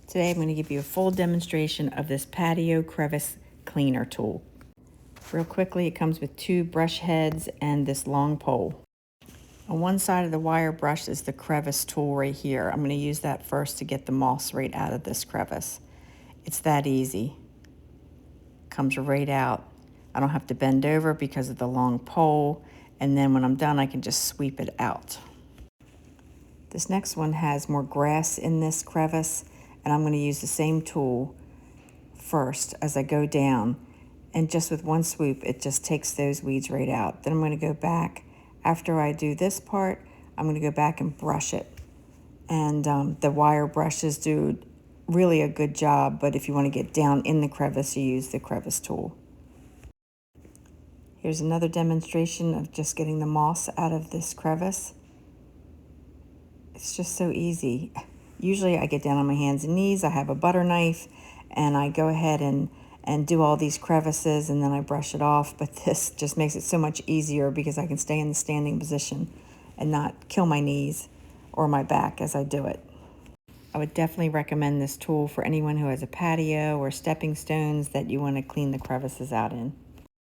Today I'm going to give you a full demonstration of this Patio crevice cleaner tool. Real quickly, it comes with 2 brush heads and this long pole. On one side of the wire brush is the crevice tool right here. I'm going to use that first to get the moss right out of this crevice. It's that easy. Comes right out. I don't have to bend over because of the long pole, and then when I'm done I can just sweep it out. This next one has more grass in this crevice, and I'm going to use the same tool first as I go down, and just with one swoop it just takes those weeds right out. Then I'm going to go back. After I do this part, I'm going to go back and brush it, and the wire brushes do really a good job, but if you want to get down in the crevice, you use the crevice tool. Here's another demonstration of just getting the moss out of this crevice. It's just so easy. Usually I get down on my hands and knees, I have a butter knife, and I go ahead and do all these crevices, and then I brush it off, but this just makes it so much easier because I can stay in the standing position and not kill my knees or my back as I do it. I would definitely recommend this tool for anyone who has a patio or stepping stones that you want to clean the crevices out in.